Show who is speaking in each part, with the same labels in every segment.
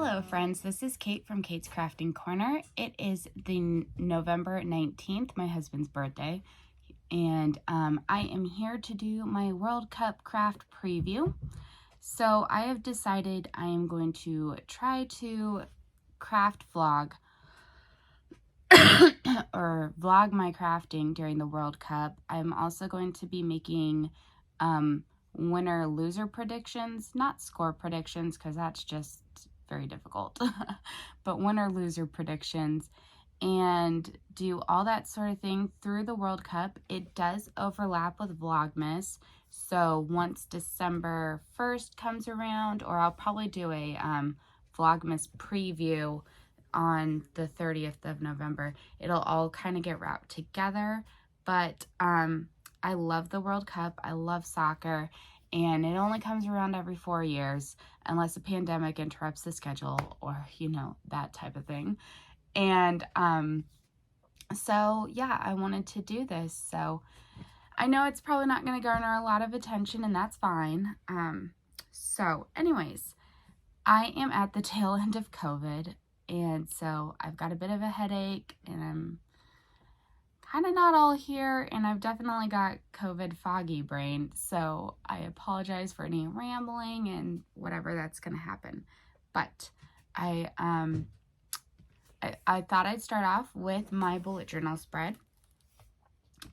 Speaker 1: Hello friends, this is Kate from Kate's Crafting Corner. It is the November 19th, my husband's birthday, and I am here to do my World Cup craft preview. So I have decided I am going to try to craft vlog or vlog my crafting during the World Cup. I'm also going to be making winner-loser predictions, not score predictions because that's just very difficult, but winner-loser predictions, and do all that sort of thing through the World Cup. It does overlap with Vlogmas, so once December 1st comes around, or I'll probably do a Vlogmas preview on the 30th of November, it'll all kind of get wrapped together. But I love the World Cup. I love soccer, and it only comes around every 4 years unless a pandemic interrupts the schedule or, you know, that type of thing. And so yeah, I wanted to do this. So I know it's probably not going to garner a lot of attention, and that's fine. So anyways, I am at the tail end of COVID, and so I've got a bit of a headache, and I'm kind of not all here, and I've definitely got COVID foggy brain, so I apologize for any rambling and whatever that's going to happen. But I thought I'd start off with my bullet journal spread.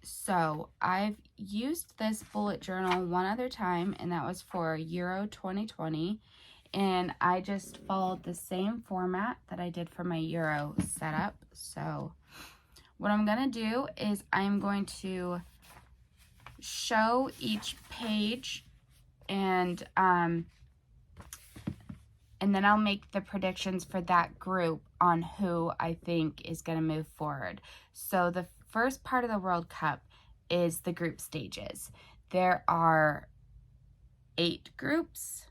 Speaker 1: So I've used this bullet journal one other time, and that was for Euro 2020, and I just followed the same format that I did for my Euro setup. So what I'm going to do is I'm going to show each page, and then I'll make the predictions for that group on who I think is going to move forward. So the first part of the World Cup is the group stages. There are 8 groups.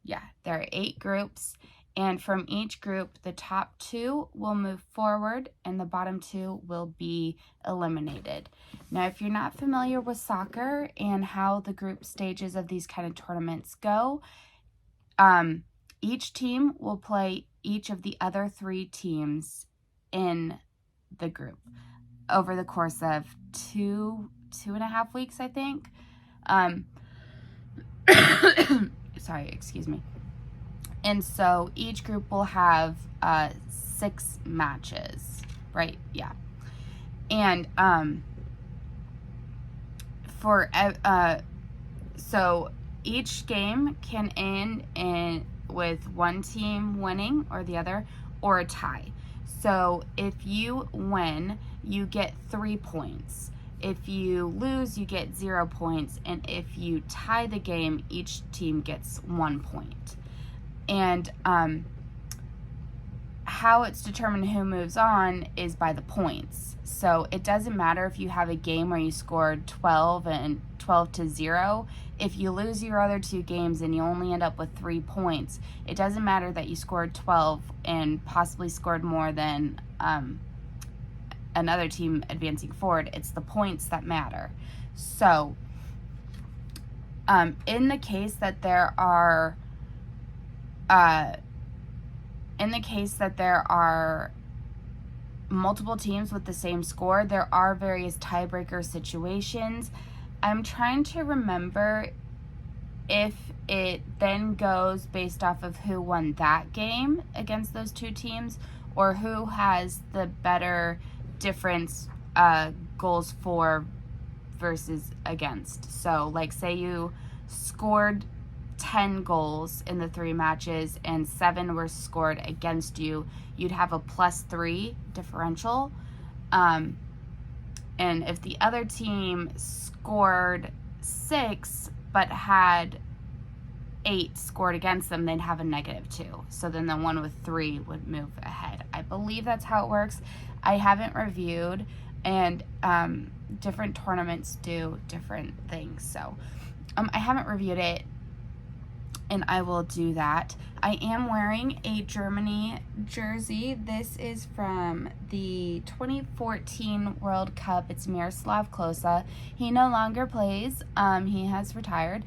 Speaker 1: Yeah, there are 8 groups. And from each group, the top 2 will move forward and the bottom 2 will be eliminated. Now, if you're not familiar with soccer and how the group stages of these kind of tournaments go, each team will play each of the other 3 teams in the group over the course of 2.5 weeks, I think. Sorry, excuse me. And so each group will have 6 matches, right? Yeah. And so each game can end with one team winning or the other, or a tie. So if you win, you get 3 points. If you lose, you get 0 points. And if you tie the game, each team gets 1 point. And how it's determined who moves on is by the points. So it doesn't matter if you have a game where you scored 12 to 0. If you lose your other 2 games and you only end up with 3 points, it doesn't matter that you scored 12 and possibly scored more than another team advancing forward. It's the points that matter. So in the case that there are multiple teams with the same score, there are various tiebreaker situations. I'm trying to remember if it then goes based off of who won that game against those 2 teams, or who has the better difference goals for versus against. So like, say you scored 10 goals in the 3 matches and 7 were scored against you, you'd have a +3 differential. And if the other team scored 6 but had 8 scored against them, they'd have a -2. So then the one with 3 would move ahead. I believe that's how it works. I haven't reviewed, and different tournaments do different things. So I haven't reviewed it, and I will do that. I am wearing a Germany jersey. This is from the 2014 World Cup. It's Miroslav Klose. He no longer plays. He has retired.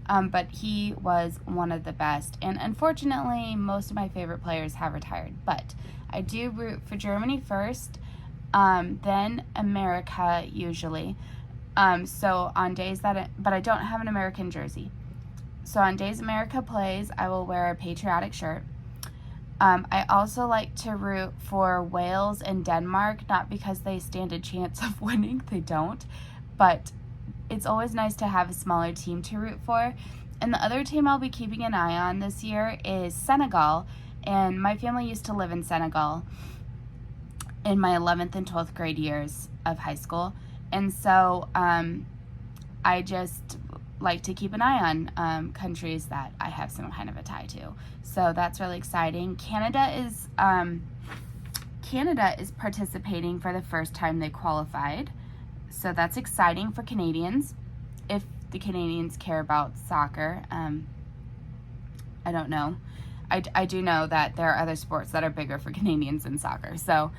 Speaker 1: But he was one of the best. And unfortunately, most of my favorite players have retired. But I do root for Germany first, then America usually. So on days but I don't have an American jersey. So on days America plays, I will wear a patriotic shirt. I also like to root for Wales and Denmark, not because they stand a chance of winning, they don't, but it's always nice to have a smaller team to root for. And the other team I'll be keeping an eye on this year is Senegal, and my family used to live in Senegal in my 11th and 12th grade years of high school, and so I just like to keep an eye on countries that I have some kind of a tie to. So that's really exciting. Canada is participating for the first time they qualified. So that's exciting for Canadians. If the Canadians care about soccer, I don't know. I do know that there are other sports that are bigger for Canadians than soccer. So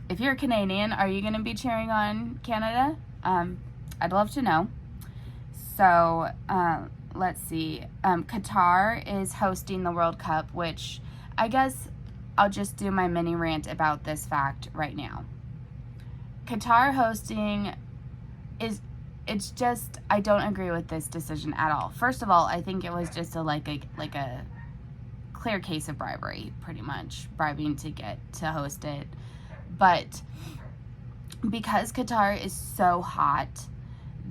Speaker 1: if you're a Canadian, are you going to be cheering on Canada? I'd love to know. So let's see. Qatar is hosting the World Cup, which I guess I'll just do my mini rant about this fact right now. Qatar hosting it's just, I don't agree with this decision at all. First of all, I think it was just a clear case of bribery, pretty much bribing to get to host it. But because Qatar is so hot,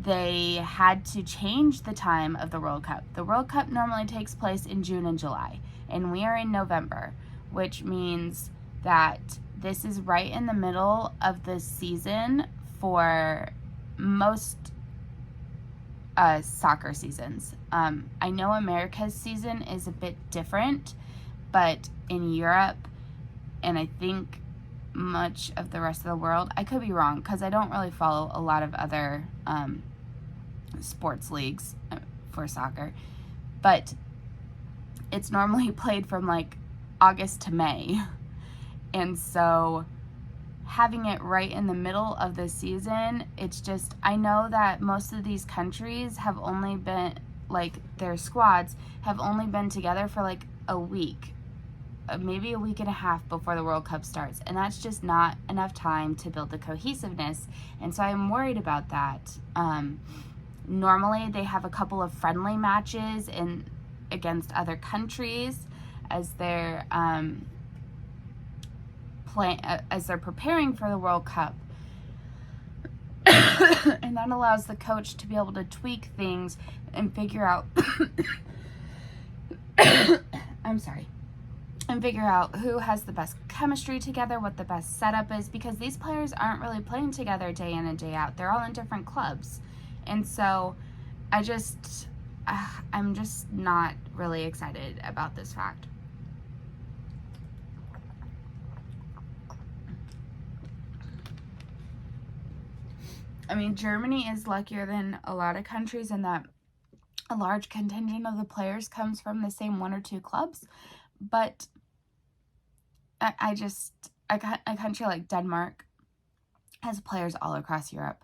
Speaker 1: they had to change the time of the World Cup. The World Cup normally takes place in June and July, and we are in November, which means that this is right in the middle of the season for most soccer seasons. I know America's season is a bit different, but in Europe, and I think much of the rest of the world, I could be wrong because I don't really follow a lot of other sports leagues for soccer, but it's normally played from like August to May. And so having it right in the middle of the season, it's just, I know that most of these countries have only been, like, their squads have only been together for like a week, maybe a week and a half before the World Cup starts. And that's just not enough time to build the cohesiveness. And so I'm worried about that. Normally they have a couple of friendly matches against other countries as they're as they're preparing for the World Cup. And that allows the coach to be able to tweak things and figure out and figure out who has the best chemistry together, what the best setup is, because these players aren't really playing together day in and day out. They're all in different clubs. And so I'm just not really excited about this fact. I mean, Germany is luckier than a lot of countries in that a large contingent of the players comes from the same one or two clubs. But a country like Denmark has players all across Europe.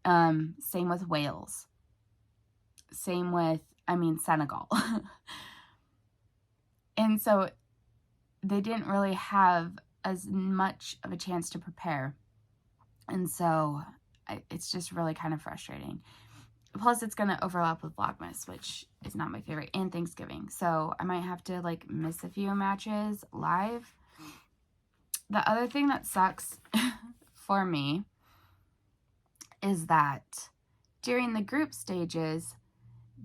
Speaker 1: Same with Wales. Same with, Senegal. And so they didn't really have as much of a chance to prepare. And so it's just really kind of frustrating. Plus, it's going to overlap with Vlogmas, which is not my favorite, and Thanksgiving. So I might have to, miss a few matches live. The other thing that sucks for me is that during the group stages,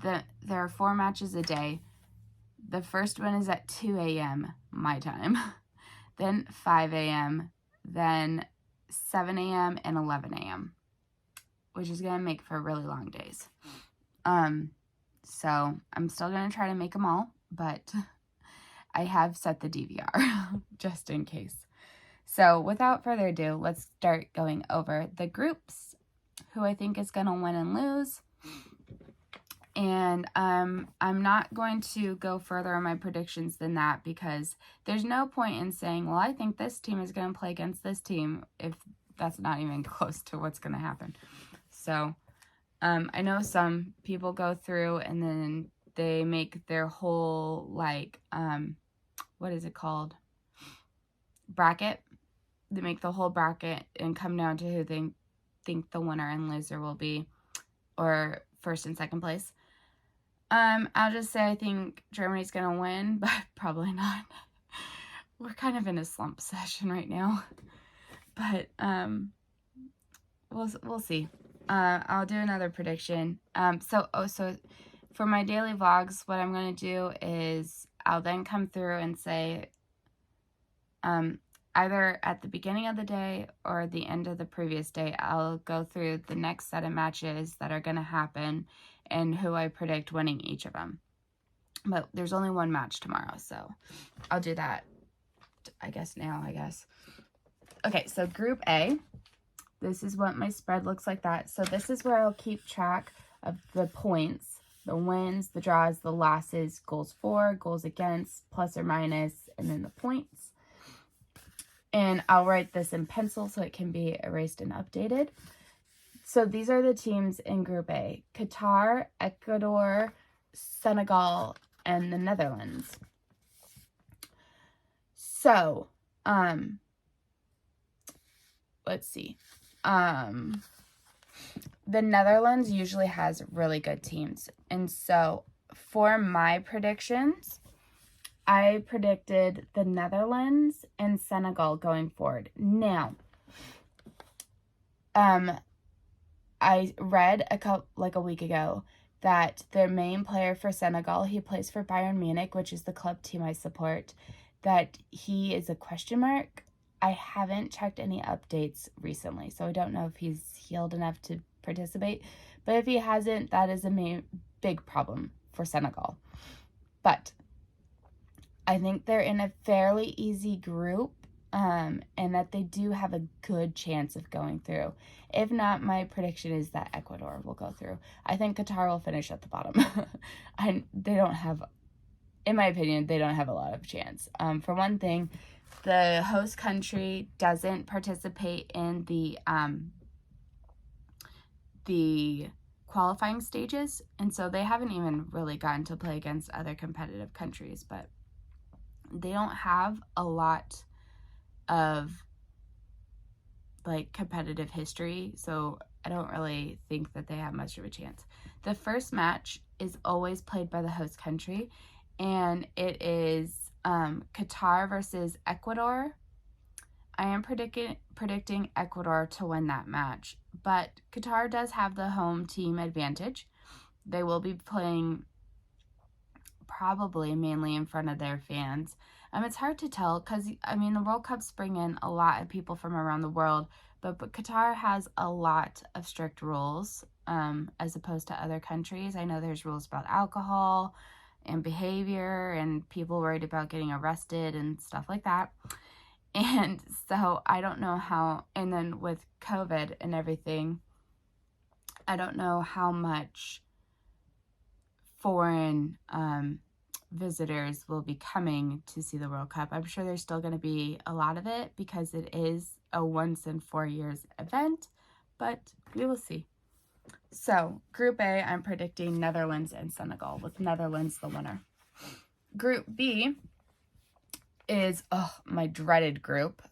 Speaker 1: there are 4 matches a day. The first one is at 2 a.m. my time, then 5 a.m., then 7 a.m. and 11 a.m., which is going to make for really long days. So I'm still going to try to make them all, but I have set the DVR just in case. So without further ado, let's start going over the groups, who I think is going to win and lose. And I'm not going to go further on my predictions than that, because there's no point in saying, well, I think this team is going to play against this team, if that's not even close to what's going to happen. So I know some people go through and then they make their whole, like, what is it called? Bracket. They make the whole bracket and come down to who they think the winner and loser will be, or first and second place. I'll just say I think Germany's going to win, but probably not. We're kind of in a slump session right now. But we'll see. I'll do another prediction. So for my daily vlogs, what I'm going to do is I'll then come through and say either at the beginning of the day or the end of the previous day, I'll go through the next set of matches that are going to happen and who I predict winning each of them. But there's only one match tomorrow, so I'll do that, I guess. Okay, so Group A. This is what my spread looks like that. So this is where I'll keep track of the points, the wins, the draws, the losses, goals for, goals against, plus or minus, and then the points. And I'll write this in pencil so it can be erased and updated. So these are the teams in Group A: Qatar, Ecuador, Senegal, and the Netherlands. So, let's see. The Netherlands usually has really good teams. And so for my predictions, I predicted the Netherlands and Senegal going forward. Now, I read a week ago that their main player for Senegal, he plays for Bayern Munich, which is the club team I support, that he is a question mark. I haven't checked any updates recently, so I don't know if he's healed enough to participate. But if he hasn't, that is a big problem for Senegal. But I think they're in a fairly easy group, and that they do have a good chance of going through. If not, my prediction is that Ecuador will go through. I think Qatar will finish at the bottom. And they don't have, in my opinion, they don't have a lot of chance. For one thing, the host country doesn't participate in the qualifying stages, and so they haven't even really gotten to play against other competitive countries, but they don't have a lot of like competitive history, so I don't really think that they have much of a chance. The first match is always played by the host country, and it is Qatar versus Ecuador. I am predicting Ecuador to win that match, but Qatar does have the home team advantage. They will be playing probably mainly in front of their fans. It's hard to tell because, I mean, the World Cups bring in a lot of people from around the world, but Qatar has a lot of strict rules as opposed to other countries. I know there's rules about alcohol and behavior and people worried about getting arrested and stuff like that. And so I don't know how, and then with COVID and everything, I don't know how much foreign visitors will be coming to see the World Cup. I'm sure there's still going to be a lot of it because it is a once in 4 years event, but we will see. So Group A, I'm predicting Netherlands and Senegal, with Netherlands the winner. Group B is my dreaded group.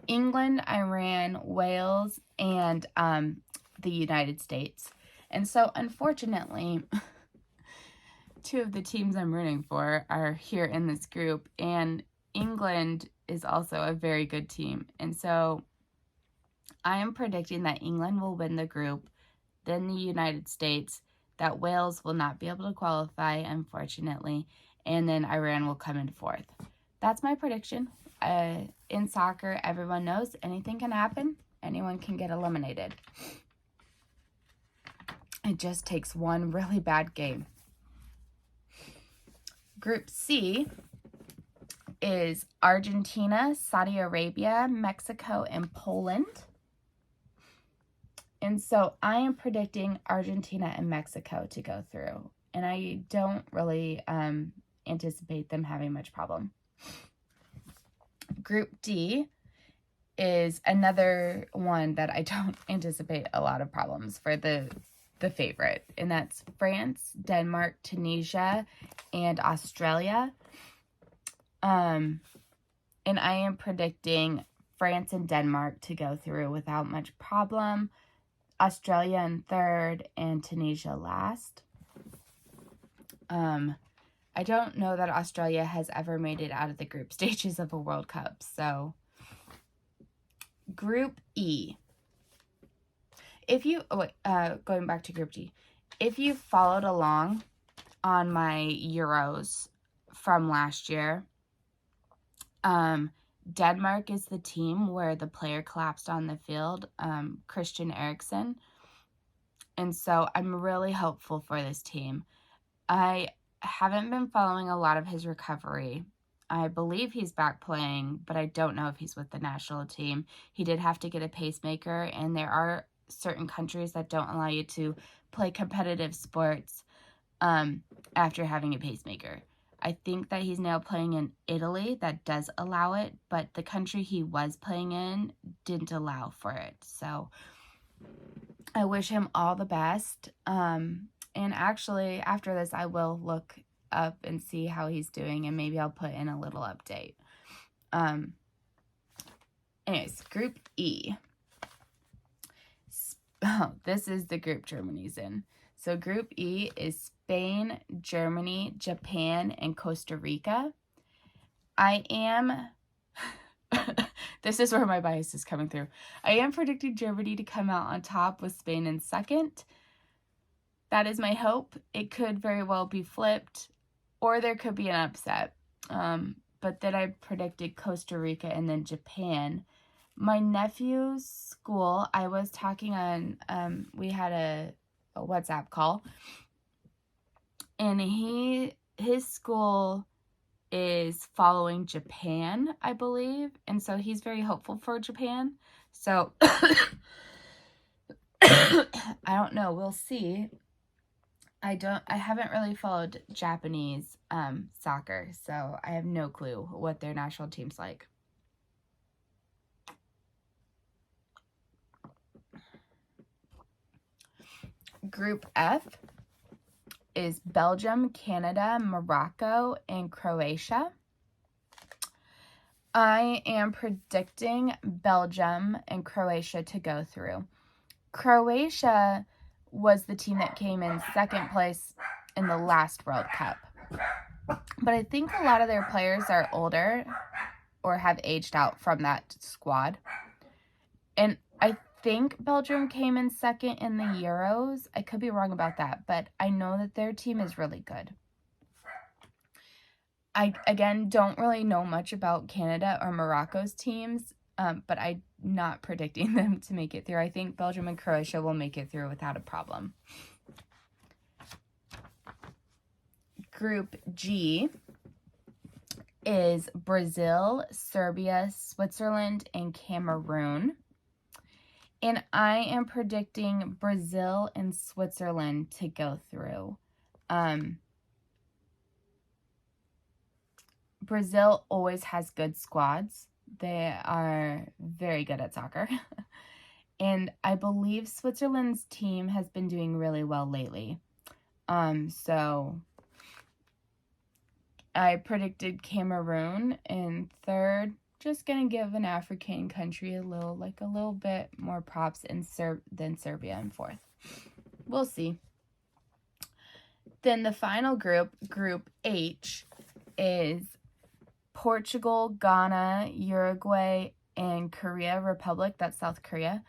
Speaker 1: England, Iran, Wales, and the United States. And so, unfortunately, two of the teams I'm rooting for are here in this group, and England is also a very good team. And so, I am predicting that England will win the group, then the United States, that Wales will not be able to qualify, unfortunately, and then Iran will come in fourth. That's my prediction. In soccer, everyone knows anything can happen. Anyone can get eliminated. It just takes one really bad game. Group C is Argentina, Saudi Arabia, Mexico, and Poland. And so I am predicting Argentina and Mexico to go through. And I don't really anticipate them having much problem. Group D is another one that I don't anticipate a lot of problems for the favorite, and that's France, Denmark, Tunisia, and Australia. And I am predicting France and Denmark to go through without much problem, Australia in third, and Tunisia last. I don't know that Australia has ever made it out of the group stages of a World Cup, so Group E. If you, going back to Group G, if you followed along on my Euros from last year, Denmark is the team where the player collapsed on the field, Christian Eriksen. And so I'm really hopeful for this team. I haven't been following a lot of his recovery. I believe he's back playing, but I don't know if he's with the national team. He did have to get a pacemaker, and there are certain countries that don't allow you to play competitive sports after having a pacemaker. I think that he's now playing in Italy that does allow it, but the country he was playing in didn't allow for it. So I wish him all the best. And actually, after this, I will look up and see how he's doing, and maybe I'll put in a little update. Anyways, Group E. Oh, this is the group Germany's in. So Group E is Spain, Germany, Japan, and Costa Rica. I am... this is where my bias is coming through. I am predicting Germany to come out on top with Spain in second. That is my hope. It could very well be flipped, or there could be an upset. But then I predicted Costa Rica and then Japan. My nephew's school, I was talking on, we had a WhatsApp call, and his school is following Japan, I believe, and so he's very hopeful for Japan. So I don't know, we'll see. I haven't really followed Japanese soccer, so I have no clue what their national team's like. Group F is Belgium, Canada, Morocco, and Croatia. I am predicting Belgium and Croatia to go through. Croatia was the team that came in second place in the last World Cup. But I think a lot of their players are older or have aged out from that squad. And I think Belgium came in second in the Euros. I could be wrong about that, but I know that their team is really good. I, again, don't really know much about Canada or Morocco's teams, but I'm not predicting them to make it through. I think Belgium and Croatia will make it through without a problem. Group G is Brazil, Serbia, Switzerland, and Cameroon. And I am predicting Brazil and Switzerland to go through. Brazil always has good squads. They are very good at soccer. And I believe Switzerland's team has been doing really well lately. So I predicted Cameroon in third. Just going to give an African country a little bit more props than Serbia in fourth. We'll see. Then the final group, Group H, is Portugal, Ghana, Uruguay, and Korea Republic. That's South Korea.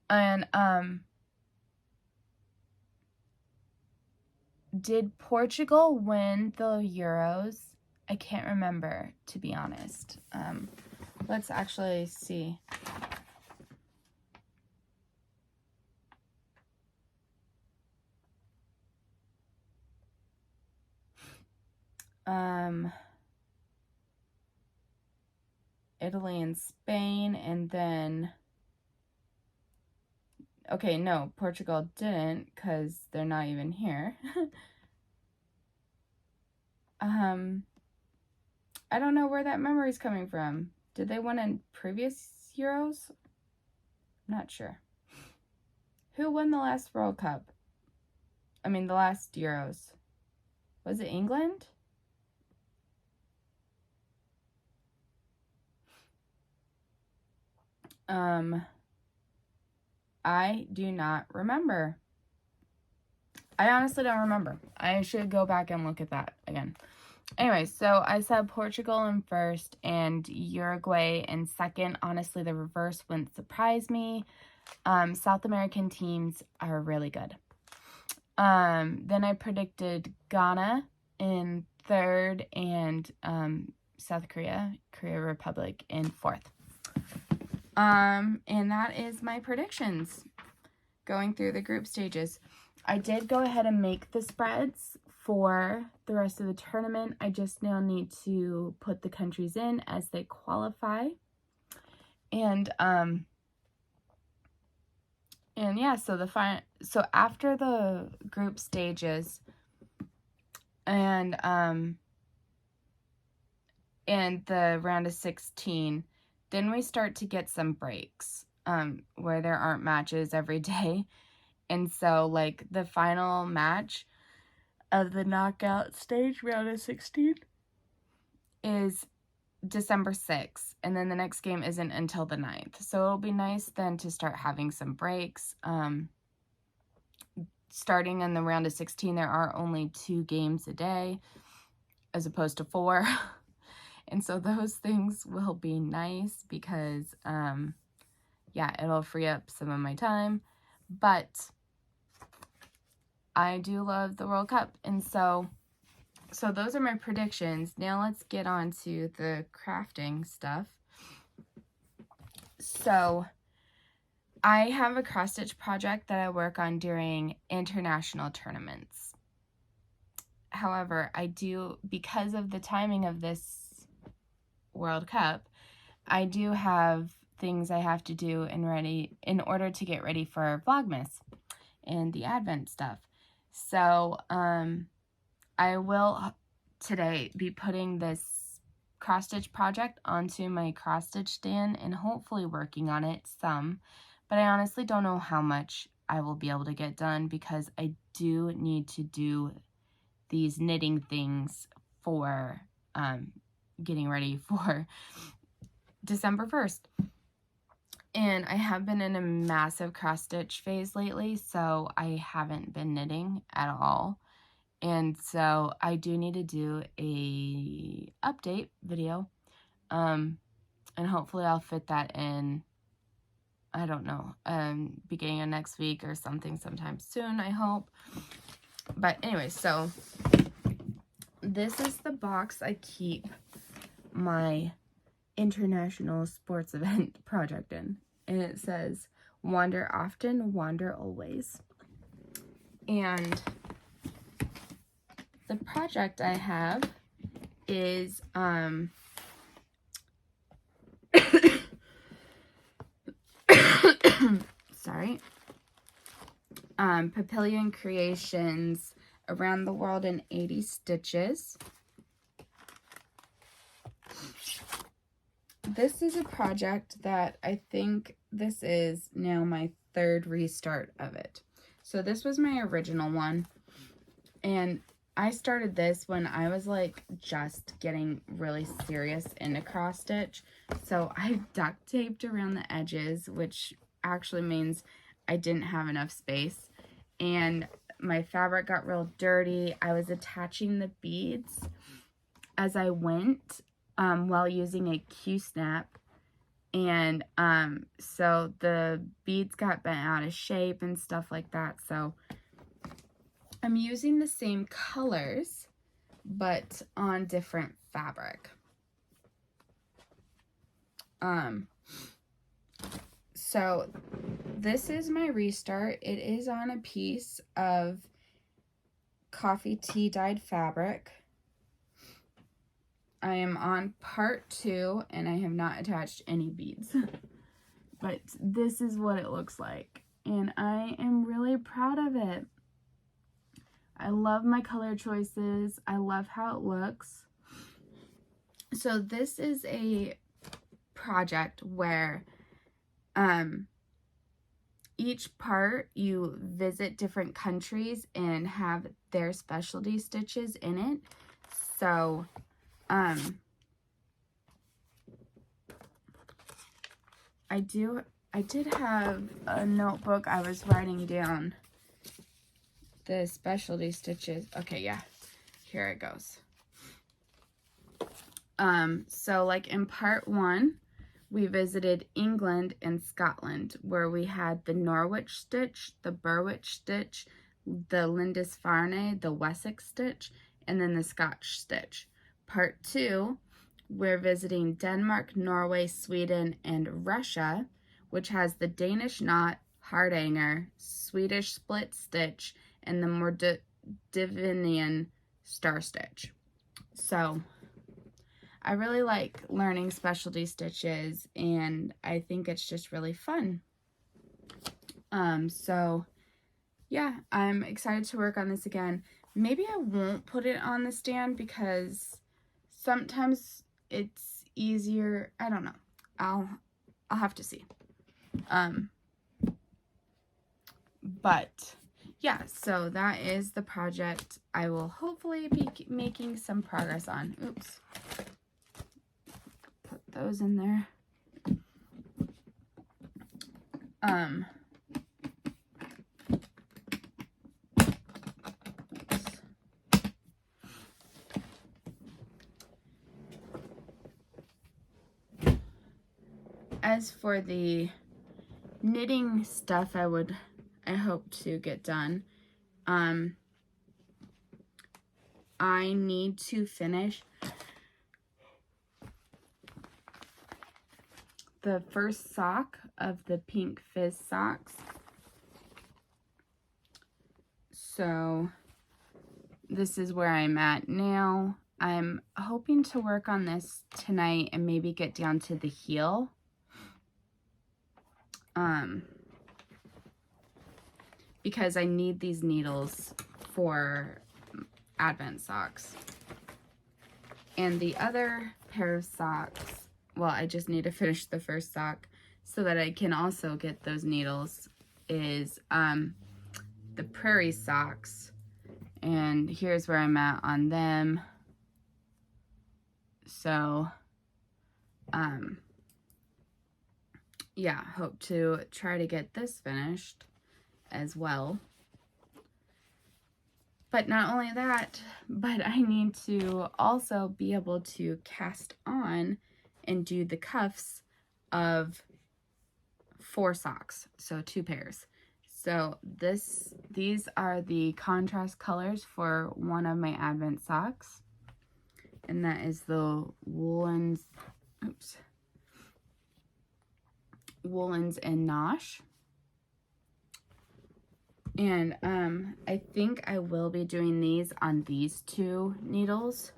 Speaker 1: And did Portugal win the Euros? I can't remember, to be honest. Let's actually see. Italy and Spain, and then... Okay, no, Portugal didn't, because they're not even here. I don't know where that memory is coming from. Did they win in previous Euros? Not sure. Who won the last World Cup? I mean, the last Euros. Was it England? I do not remember. I honestly don't remember. I should go back and look at that again. Anyway, so I said Portugal in first and Uruguay in second. Honestly, the reverse wouldn't surprise me. South American teams are really good. Then I predicted Ghana in third and South Korea, Korea Republic in fourth. And that is my predictions going through the group stages. I did go ahead and make the spreads for the rest of the tournament. I just now need to put the countries in as they qualify. And yeah, so after the group stages and the round of 16, then we start to get some breaks where there aren't matches every day. And so, like, the final match of the knockout stage, round of 16, is December 6th. And then the next game isn't until the 9th. So it'll be nice then to start having some breaks. Starting in the round of 16, there are only 2 games a day as opposed to 4. And so those things will be nice because, yeah, it'll free up some of my time. But I do love the World Cup. And so those are my predictions. Now let's get on to the crafting stuff. So I have a cross-stitch project that I work on during international tournaments. However, because of the timing of this World Cup, I do have things I have to do in order to get ready for Vlogmas and the Advent stuff. So I will today be putting this cross-stitch project onto my cross-stitch stand and hopefully working on it some. But I honestly don't know how much I will be able to get done because I do need to do these knitting things for getting ready for December 1st. And I have been in a massive cross-stitch phase lately, so I haven't been knitting at all. And so I do need to do a update video. And hopefully I'll fit that in, I don't know, beginning of next week or something sometime soon, I hope. But anyway, so this is the box I keep my international sports event project in. And it says, wander often, wander always. And the project I have is sorry, Papillion Creations Around the World in 80 Stitches. This is a project that I think this is now my 3rd restart of it. So this was my original one, and I started this when I was like just getting really serious into cross stitch. So I duct taped around the edges, which actually means I didn't have enough space, and my fabric got real dirty. I was attaching the beads as I went while using a Q-snap, and so the beads got bent out of shape and stuff like that. So I'm using the same colors but on different fabric. So this is my restart. It is on a piece of coffee tea dyed fabric. I am on part 2 and I have not attached any beads. But this is what it looks like. And I am really proud of it. I love my color choices. I love how it looks. So this is a project where Each part you visit different countries and have their specialty stitches in it. So, I did have a notebook I was writing down the specialty stitches. Okay, yeah, here it goes. So like in part 1, we visited England and Scotland, where we had the Norwich stitch, the Berwick stitch, the Lindisfarne, the Wessex stitch, and then the Scotch stitch. Part 2, we're visiting Denmark, Norway, Sweden, and Russia, which has the Danish knot, hardanger, Swedish split stitch, and the Mordvinian star stitch. So I really like learning specialty stitches, and I think it's just really fun. So yeah, I'm excited to work on this again. Maybe I won't put it on the stand because sometimes it's easier. I don't know. I'll have to see. But yeah, so that is the project I will hopefully be making some progress on. Oops. Put those in there. As for the knitting stuff I hope to get done, I need to finish the first sock of the Pink Fizz socks. So this is where I'm at now. I'm hoping to work on this tonight and maybe get down to the heel. Because I need these needles for Advent socks. And the other pair of socks, well, I just need to finish the first sock so that I can also get those needles, is the Prairie socks. And here's where I'm at on them. So, yeah, hope to try to get this finished as well. But not only that, but I need to also be able to cast on and do the cuffs of 4 socks, so 2 pairs. So these are the contrast colors for one of my Advent socks, and that is the Woolens and Nosh. And I think I will be doing these on these 2 needles.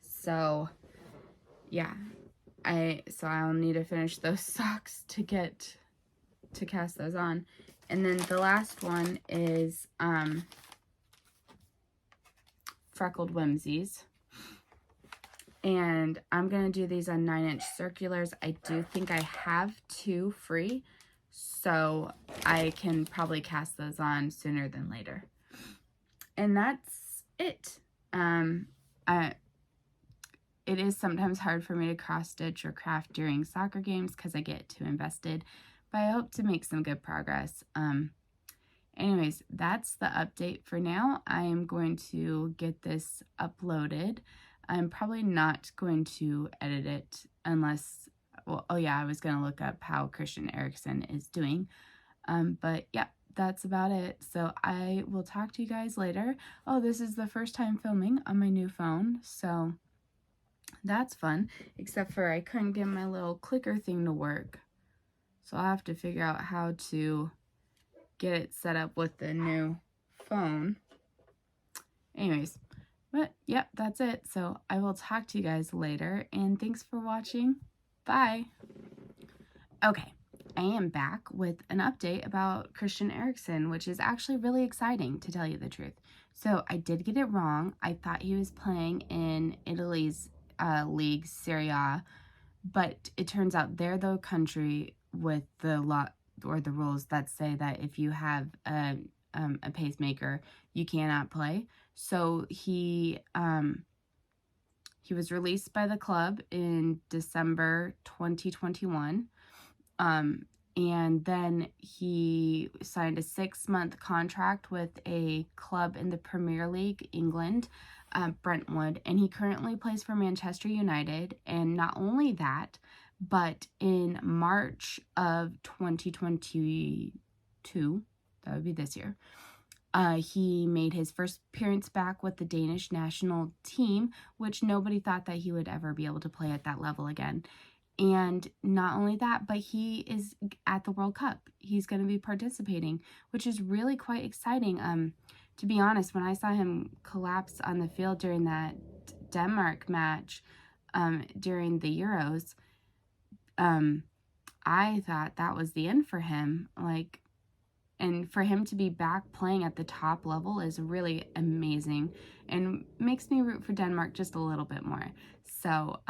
Speaker 1: So yeah, I'll need to finish those socks to get to cast those on. And then the last one is Freckled Whimsies. And I'm going to do these on 9-inch circulars. I do think I have 2 free, so I can probably cast those on sooner than later. And that's it. It is sometimes hard for me to cross stitch or craft during soccer games because I get too invested, but I hope to make some good progress. Anyways, that's the update for now. I am going to get this uploaded. I'm probably not going to edit it unless, well, oh yeah, I was going to look up how Christian Eriksen is doing. But yeah, that's about it. So I will talk to you guys later. Oh, this is the first time filming on my new phone, so that's fun, except for I couldn't get my little clicker thing to work. So I'll have to figure out how to get it set up with the new phone. Anyways, but yep, that's it. So I will talk to you guys later, and thanks for watching. Bye. Okay, I am back with an update about Christian Eriksen, which is actually really exciting, to tell you the truth. So I did get it wrong. I thought he was playing in Italy's league, Serie A, but it turns out they're the country with the law or the rules that say that if you have a pacemaker, you cannot play. So he was released by the club in December 2021. And then he signed a 6-month contract with a club in the Premier League, England, Brentwood, and he currently plays for Manchester United. And not only that, but in March of 2022, that would be this year, he made his first appearance back with the Danish national team, which nobody thought that he would ever be able to play at that level again. And not only that, but he is at the World Cup. He's going to be participating, which is really quite exciting. To be honest, when I saw him collapse on the field during that Denmark match, during the Euros, I thought that was the end for him. Like, and for him to be back playing at the top level is really amazing and makes me root for Denmark just a little bit more. So,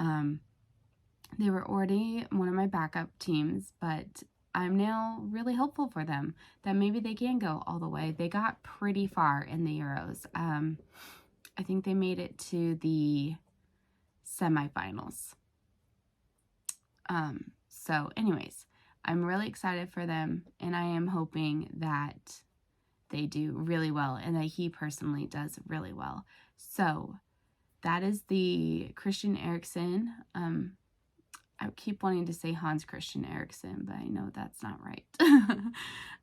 Speaker 1: they were already one of my backup teams, but I'm now really hopeful for them that maybe they can go all the way. They got pretty far in the Euros. I think they made it to the semifinals. So anyways, I'm really excited for them, and I am hoping that they do really well and that he personally does really well. So that is the Christian Eriksen. I keep wanting to say Hans Christian Eriksen, but I know that's not right.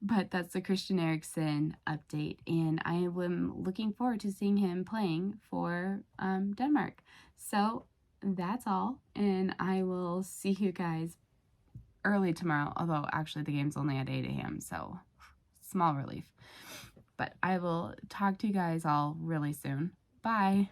Speaker 1: But that's the Christian Eriksen update, and I am looking forward to seeing him playing for Denmark. So that's all, and I will see you guys early tomorrow, although actually the game's only at 8 a.m., so small relief. But I will talk to you guys all really soon. Bye!